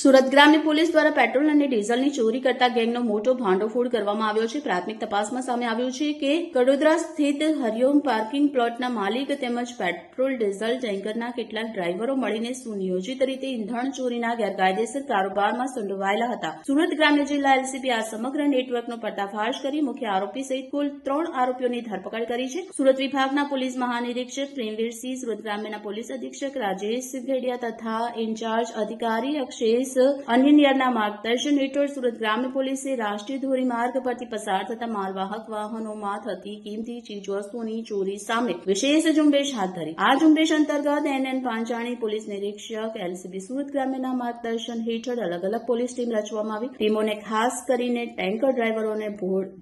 સુરત ગ્રામ્ય પોલીસ દ્વારા પેટ્રોલ અને ડીઝલની ચોરી કરતા ગેંગનો મોટો ભાંડોફોડ કરવામાં આવ્યો છે. પ્રાથમિક તપાસમાં સામે આવ્યું છે કે કડોદરા સ્થિત હરિઓમ પાર્કિંગ પ્લોટના માલિક તેમજ પેટ્રોલ ડીઝલ ટેન્કરના કેટલાક ડ્રાઈવરો મળીને સુનિયોજિત રીતે ઇંધણ ચોરીના ગેરકાયદેસર કારોબારમાં સંડોવાયેલા હતા. સુરત ગ્રામ્ય જિલ્લા એલસીબી આ સમગ્ર નેટવર્કનો પર્દાફાશ કરી મુખ્ય આરોપી સહિત કુલ 3 આરોપીઓની ધરપકડ કરી છે. સુરત વિભાગના પોલીસ મહાનિરીક્ષક પ્રેમવીરસિંહ, સુરત ગ્રામ્યના પોલીસ અધિક્ષક રાજેશ સિંઘેડિયા તથા ઇન્ચાર્જ અધિકારી અક્ષેશ અન્યનિયરના માર્ગદર્શન હેઠળ સુરત ગ્રામ્ય પોલીસે રાષ્ટ્રીય ધોરીમાર્ગ પરથી પસાર થતા માલવાહક વાહનોમાં થતી કિંમતી ચીજવસ્તુઓની ચોરી સામે વિશેષ ઝુંબેશ હાથ ધરી. આ ઝુંબેશ અંતર્ગત એનએન પાંચાણી પોલીસ નિરીક્ષક એલસીબી સુરત ગ્રામ્યના માર્ગદર્શન હેઠળ અલગ અલગ પોલીસ ટીમ રચવામાં આવી. ટીમોને ખાસ કરીને ટેન્કર ડ્રાઈવરોને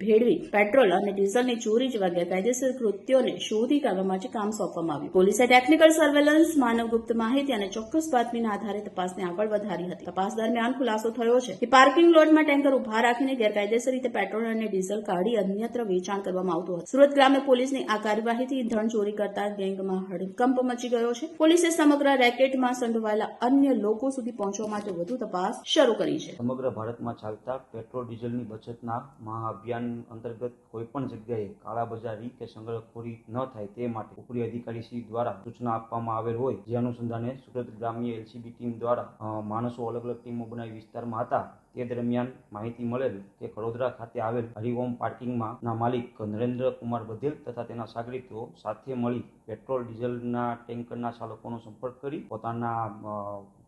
ભેળવી પેટ્રોલ અને ડીઝલની ચોરી જેવા ગેરકાયદેસર કૃત્યોને શોધી કાઢવા માટે કામ સોંપવામાં આવ્યું. પોલીસે ટેકનિકલ સર્વેલન્સ, માનવગુપ્ત માહિતી અને ચોક્કસ બાતમીના આધારે તપાસને આગળ વધારી હતી. તપાસ દરમિયાન ખુલાસો થયો છે કે પાર્કિંગ લોટમાં ટેન્કર ઉભા રાખીને ગેરકાયદેસર રીતે પેટ્રોલ અને ડીઝલ કાઢી અન્યત્ર વેચાણ કરવામાં આવતું હતું. સુરત ગ્રામ્ય પોલીસની આ કાર્યવાહીથી ઇંધણ ચોરી કરતા ગેંગમાં હડકંપ મચી ગયો છે. પોલીસે સમગ્ર રેકેટમાં સંડોવાયેલા અન્ય લોકો સુધી પહોંચવા માટે વધુ તપાસ શરૂ કરી છે. સમગ્ર ભારતમાં ચાલતા પેટ્રોલ ડીઝલની બચતના મહાઅભિયાન અંતર્ગત કોઈપણ જગ્યાએ કાળાબજારી કે સંગ્રહખોરી ન થાય તે માટે ઉપરી અધિકારીશ્રી દ્વારા સૂચના આપવામાં આવેલ હોય, જે અનુસંધાને સુરત ગ્રામ્ય એલસીબી ટીમ દ્વારા માણસો અલગ અલગ ટીમો બનાવી વિસ્તારમાં હતા. તે દરમિયાન માહિતી મળેલ કે કડોદરા ખાતે આવેલ હરિઓમ પાર્કિંગમાં ના માલિક નરેન્દ્ર કુમાર બધેલ તથા તેના સાગરીતો સાથે મળી પેટ્રોલ ડીઝલના ટેન્કરના ચાલકોનો સંપર્ક કરી પોતાના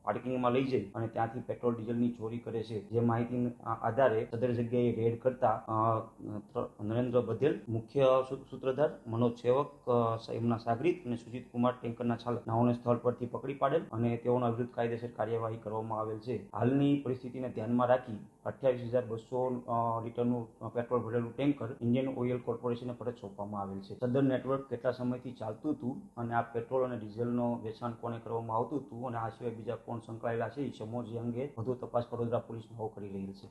પાર્કિંગમાં લઈ જઈ અને ત્યાંથી પેટ્રોલ ડીઝલની ચોરી કરે છે. જે માહિતીના આધારે સદર જગ્યાએ રેડ કરતા નરેન્દ્ર બધેલ, મુખ્ય સૂત્રધાર મનોજ સેવક, એમના સાગરીત અને સુજીત કુમાર ટેન્કરના ચાલક નાઓને સ્થળ પરથી પકડી પાડેલ અને તેઓના વિરુદ્ધ કાયદેસર કાર્યવાહી કરવામાં આવેલ છે. હાલની પરિસ્થિતિને ધ્યાનમાં રાખી 28,200 લીટરનું પેટ્રોલ ભરેલું ટેન્કર ઇન્ડિયન ઓઇલ કોર્પોરેશનને પરત સોંપવામાં આવેલ છે. સદર નેટવર્ક કેટલા સમયથી ચાલતું હતું અને આ પેટ્રોલ અને ડીઝલનો વેચાણ કોને કરવામાં આવતું હતું અને આ સિવાય બીજા કોણ સંકળાયેલા છે, એ સમજો અંગે વધુ તપાસ કડોદરા પોલીસ કરી રહેલ છે.